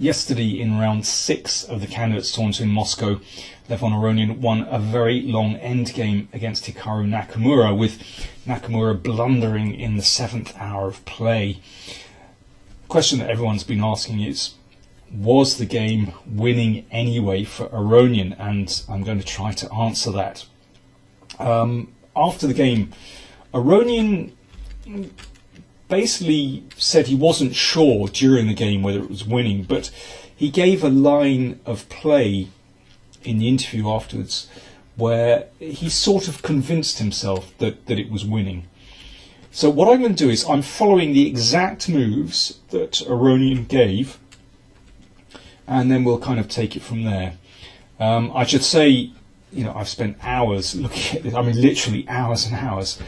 Yesterday, in round 6 of the candidates tournament in Moscow, Levon Aronian won a very long endgame against Hikaru Nakamura, with Nakamura blundering in the 7th hour of play. The question that everyone's been asking is, was the game winning anyway for Aronian? And I'm going to try to answer that. After the game, Aronian basically said he wasn't sure during the game whether it was winning, but he gave a line of play in the interview afterwards where he sort of convinced himself that it was winning. So what I'm going to do is I'm following the exact moves that Aronian gave, and then we'll kind of take it from there. I should say, I've spent hours looking at this, literally hours and hours,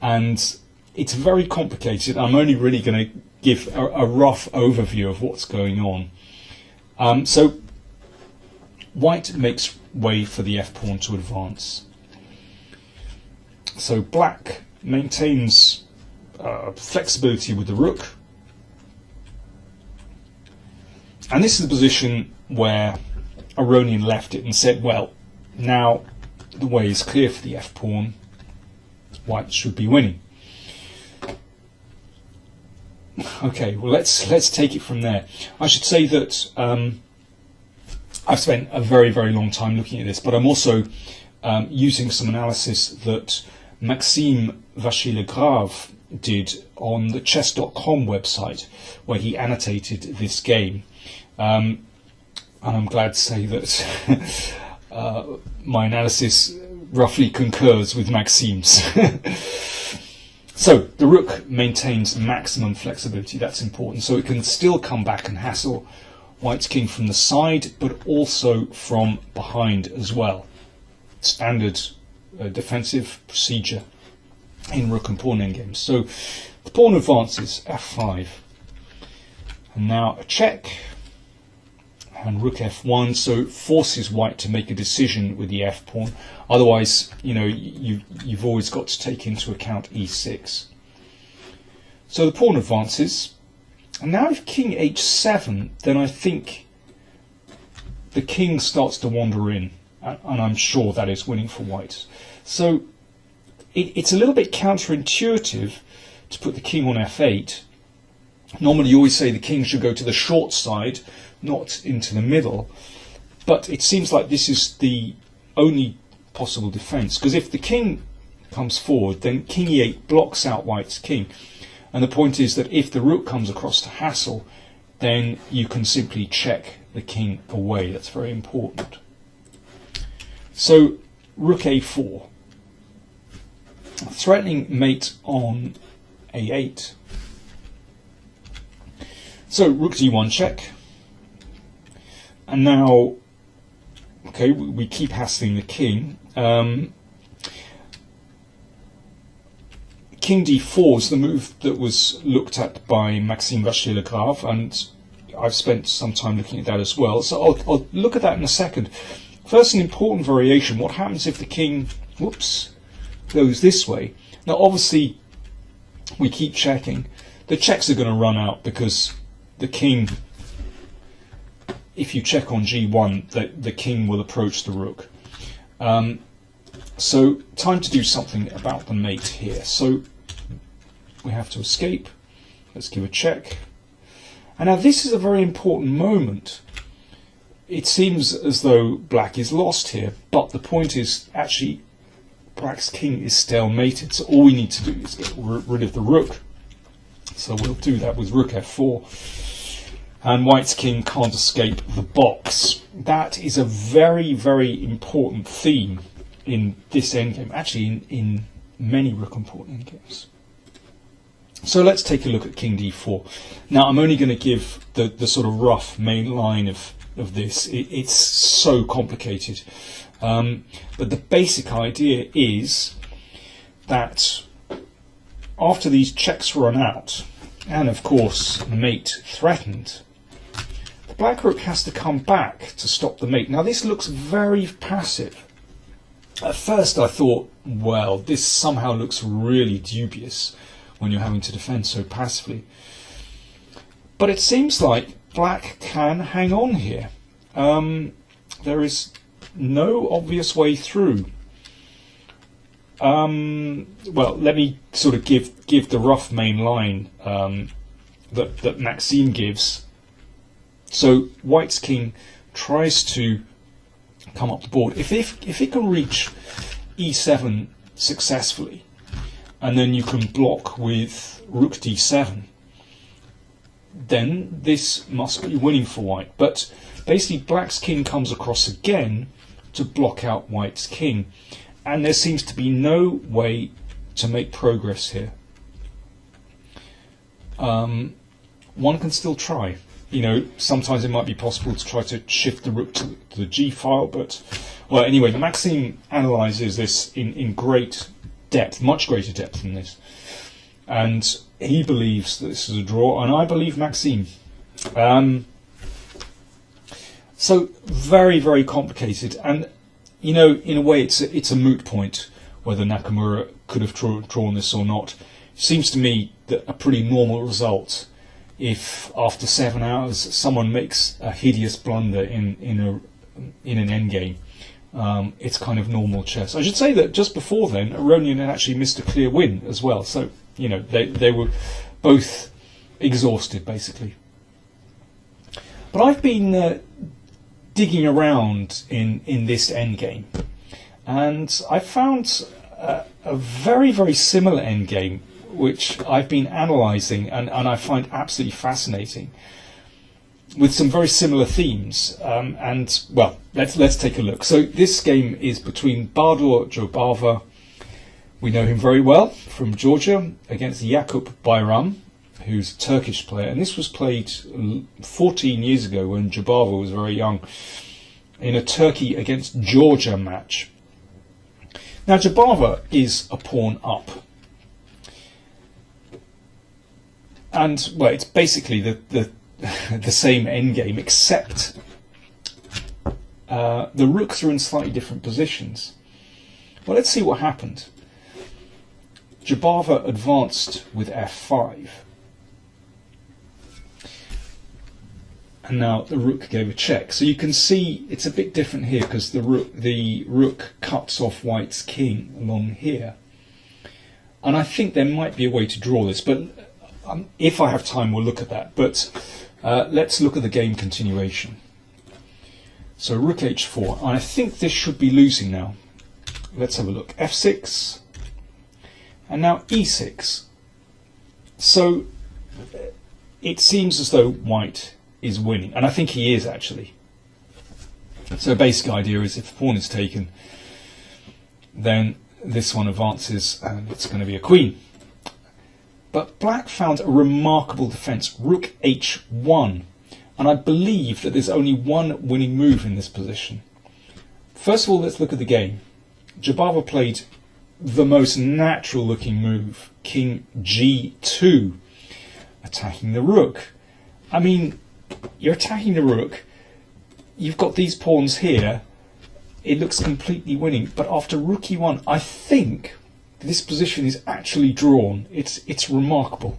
and it's very complicated. I'm only really going to give a rough overview of what's going on. So white makes way for the f-pawn to advance. So black maintains flexibility with the rook. And this is the position where Aronian left it and said, well, now the way is clear for the f-pawn. White should be winning. Okay, well let's take it from there. I should say that I've spent a very, very long time looking at this, but I'm also using some analysis that Maxime Vachier-Lagrave did on the chess.com website, where he annotated this game. And I'm glad to say that my analysis roughly concurs with Maxime's. So the rook maintains maximum flexibility. That's important. So it can still come back and hassle white's king from the side, but also from behind as well. Standard defensive procedure in rook and pawn endgames. So the pawn advances, f5. And now a check. And rook f1, so it forces white to make a decision with the f-pawn. Otherwise, you've always got to take into account e6. So the pawn advances. And now if king h7, then I think the king starts to wander in. And I'm sure that is winning for white. So it's a little bit counterintuitive to put the king on f8. Normally you always say the king should go to the short side, not into the middle, but it seems like this is the only possible defense, because if the king comes forward, then king e8 blocks out white's king, and the point is that if the rook comes across to hassle, then you can simply check the king away. That's very important. So rook a4, threatening mate on a8. So rook d1 check. And now, okay, we keep hassling the king. King d4 is the move that was looked at by Maxime Vachier-Lagrave, and I've spent some time looking at that as well. So I'll look at that in a second. First, an important variation. What happens if the king, goes this way? Now, obviously, we keep checking. The checks are going to run out because the king, if you check on g1, the king will approach the rook. So time to do something about the mate here. So we have to escape. Let's give a check. And now this is a very important moment. It seems as though black is lost here, but the point is actually black's king is stalemated. So all we need to do is get rid of the rook. So we'll do that with rook f4. And white's king can't escape the box. That is a very, very important theme in this endgame, actually in many rook and pawn endgames. So let's take a look at king d4. Now I'm only going to give the sort of rough main line of this. It's so complicated. But the basic idea is that after these checks run out, and of course mate threatened, the black rook has to come back to stop the mate. Now this looks very passive. At first I thought, well, this somehow looks really dubious when you're having to defend so passively. But it seems like black can hang on here. There is no obvious way through. Well, let me sort of give the rough main line that Maxime gives. So white's king tries to come up the board. If it can reach e7 successfully, and then you can block with rook d7, then this must be winning for white. But basically black's king comes across again to block out white's king, and there seems to be no way to make progress here. One can still try. Sometimes it might be possible to try to shift the rook to the g file, but well, anyway, Maxime analyses this in great depth, much greater depth than this, and he believes that this is a draw, and I believe Maxime. So very, very complicated, and in a way it's a moot point whether Nakamura could have drawn this or not. It seems to me that a pretty normal result if after 7 hours someone makes a hideous blunder in an endgame. It's kind of normal chess. I should say that just before then, Aronian had actually missed a clear win as well. So, they were both exhausted, basically. But I've been digging around in this endgame, and I found a very, very similar endgame, which I've been analysing and I find absolutely fascinating, with some very similar themes. And well, let's take a look. So this game is between Bahadur Jobava. We know him very well from Georgia, against Yakup Bayram, who's a Turkish player, and this was played 14 years ago when Jobava was very young, in a Turkey against Georgia match. Now Jobava is a pawn up, and well, it's basically the same endgame, except the rooks are in slightly different positions. Well, let's see what happened. Jobava advanced with f5, and now the rook gave a check. So you can see it's a bit different here because the rook cuts off white's king along here, and I think there might be a way to draw this, but if I have time we'll look at that. But let's look at the game continuation. So rook h4, and I think this should be losing now. Let's have a look. f6, and now e6. So it seems as though white is winning, and I think he is actually. So the basic idea is if the pawn is taken, then this one advances and it's going to be a queen. But black found a remarkable defence, rook h1, and I believe that there's only one winning move in this position. First of all, let's look at the game. Jobava played the most natural looking move, king g2, attacking the rook. I mean, you're attacking the rook, you've got these pawns here, it looks completely winning, but after rook e1, I think this position is actually drawn. It's remarkable.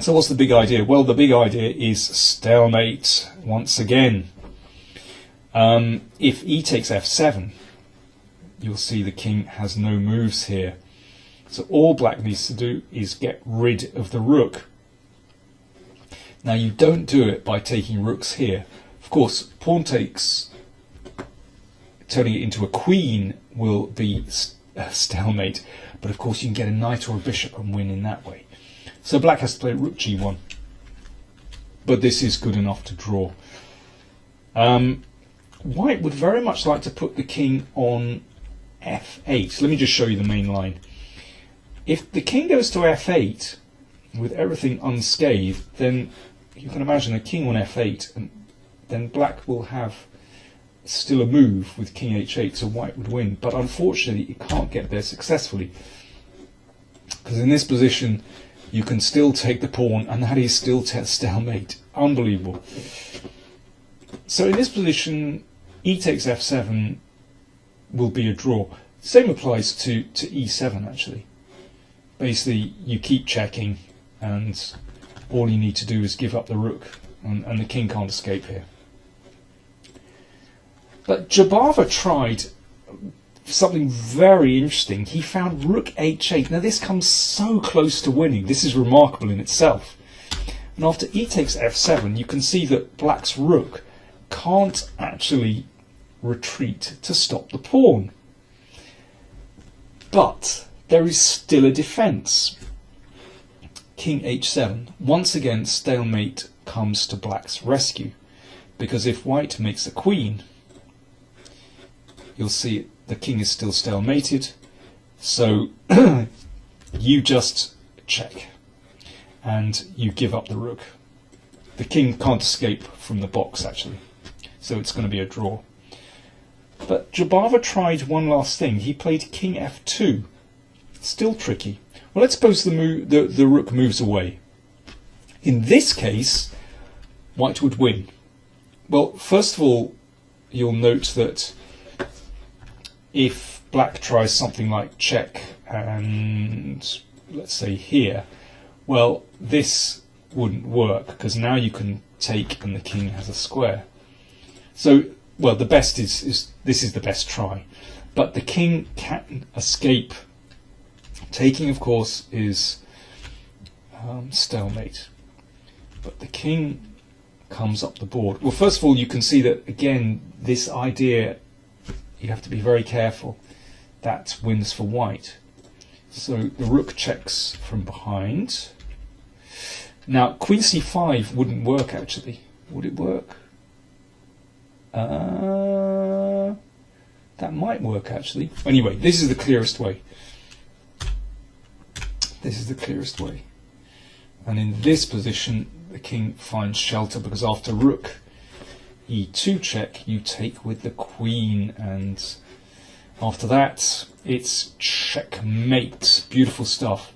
So what's the big idea? Well, the big idea is stalemate once again. If e takes f7, you'll see the king has no moves here. So all black needs to do is get rid of the rook. Now you don't do it by taking rooks here. Of course, pawn takes, turning it into a queen will be stalemate, but of course you can get a knight or a bishop and win in that way. So black has to play rook g1, but this is good enough to draw. White would very much like to put the king on f8. Let me just show you the main line. If the king goes to f8 with everything unscathed, then you can imagine a king on f8, and then black will have still a move with king h8, so white would win. But unfortunately it can't get there successfully, because in this position you can still take the pawn, and that is still stalemate. Unbelievable. So in this position, e takes f7 will be a draw. Same applies to e7 actually. Basically you keep checking, and all you need to do is give up the rook, and the king can't escape here. But Jabava tried something very interesting. He found rook h8. Now this comes so close to winning. This is remarkable in itself. And after e takes f7, you can see that black's rook can't actually retreat to stop the pawn. But there is still a defence. King h7. Once again, stalemate comes to black's rescue, because if white makes a queen, you'll see the king is still stalemated, so you just check and you give up the rook. The king can't escape from the box actually, so it's going to be a draw. But Jabava tried one last thing. He played king f2. Still tricky. Well, let's suppose the rook moves away. In this case, white would win. Well, first of all, you'll note that if black tries something like check and let's say here, well, this wouldn't work because now you can take and the king has a square. So, well, the best is this is the best try, but the king can't escape. Taking, of course, is stalemate, but the king comes up the board. Well, first of all, you can see that again this idea, you have to be very careful. That wins for white. So the rook checks from behind. Now queen c5 wouldn't work actually. Would it work? That might work actually. Anyway, this is the clearest way. This is the clearest way. And in this position, the king finds shelter because after rook e2 check, you take with the queen, and after that, it's checkmate. Beautiful stuff.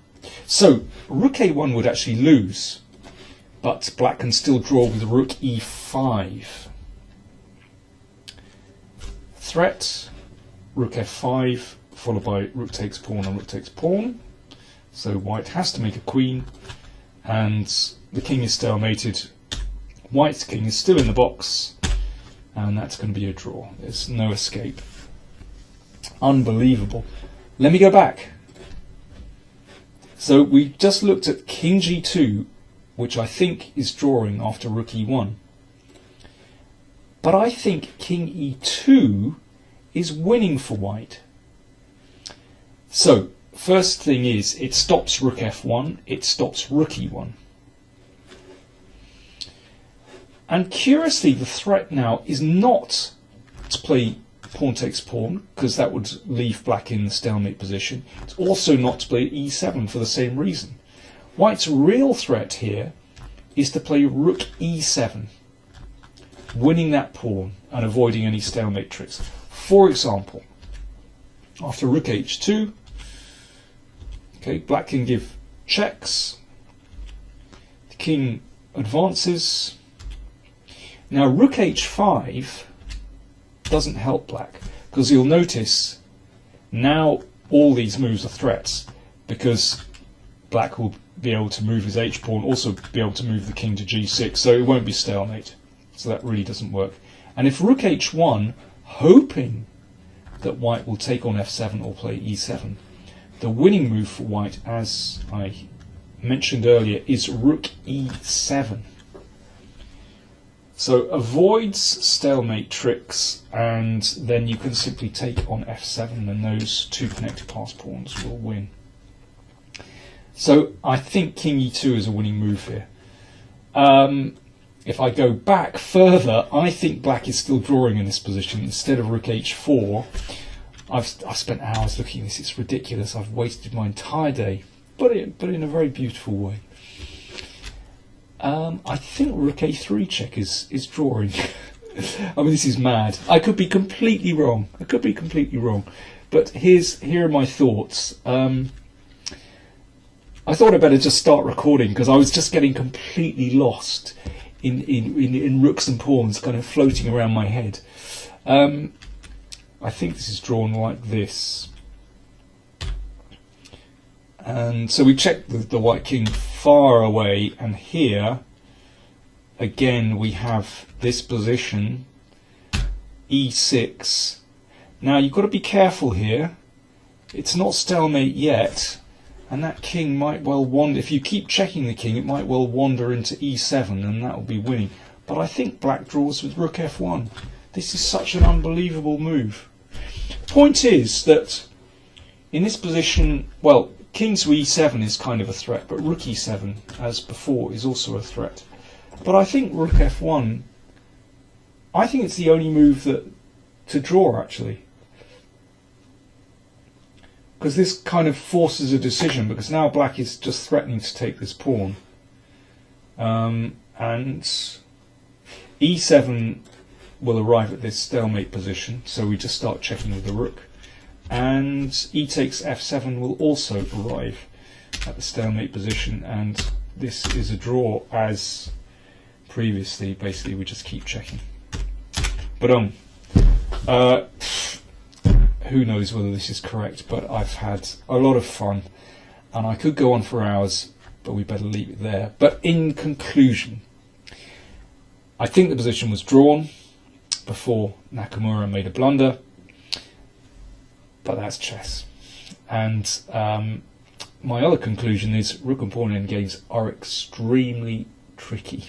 So, rook a1 would actually lose, but black can still draw with rook e5. Threat, rook f5, followed by rook takes pawn and rook takes pawn. So white has to make a queen, and the king is stalemated. White's king is still in the box, and that's going to be a draw. There's no escape. Unbelievable. Let me go back. So we just looked at king g2, which I think is drawing after rook e1. But I think king e2 is winning for white. So, first thing is, it stops rook f1, it stops rook e1. And curiously, the threat now is not to play pawn takes pawn, because that would leave black in the stalemate position. It's also not to play e7 for the same reason. White's real threat here is to play rook e7, winning that pawn and avoiding any stalemate tricks. For example, after rook h2, okay, black can give checks, the king advances. Now rook h5 doesn't help black, because you'll notice now all these moves are threats, because black will be able to move his h-pawn, also be able to move the king to g6, so it won't be stalemate. So that really doesn't work. And if rook h1, hoping that white will take on f7 or play e7, the winning move for white, as I mentioned earlier, is rook e7. So avoids stalemate tricks, and then you can simply take on f7 and those two connected pass pawns will win. So I think king e2 is a winning move here. If I go back further, I think black is still drawing in this position. Instead of rook h4, I've spent hours looking at this. It's ridiculous. I've wasted my entire day, but in a very beautiful way. I think rook a3 check is drawing. I mean, this is mad. I could be completely wrong. But here are my thoughts. I thought I'd better just start recording because I was just getting completely lost in rooks and pawns kind of floating around my head. I think this is drawn like this. And so we check the white king far away, and here again we have this position e6. Now you've got to be careful here. It's not stalemate yet, and that king might well wander. If you keep checking the king, it might well wander into e7, and that will be winning. But I think black draws with rook f1. This is such an unbelievable move. Point is that in this position, well, king to e7 is kind of a threat, but rook e7, as before, is also a threat. But I think rook f1, I think it's the only move to draw, actually. Because this kind of forces a decision, because now black is just threatening to take this pawn. And e7 will arrive at this stalemate position, so we just start checking with the rook. And e takes f7 will also arrive at the stalemate position, and this is a draw as previously. Basically, we just keep checking. But who knows whether this is correct, but I've had a lot of fun, and I could go on for hours, but we better leave it there. But in conclusion, I think the position was drawn before Nakamura made a blunder, but that's chess. And my other conclusion is rook and pawn endgames are extremely tricky.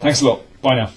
Thanks a lot. Bye now.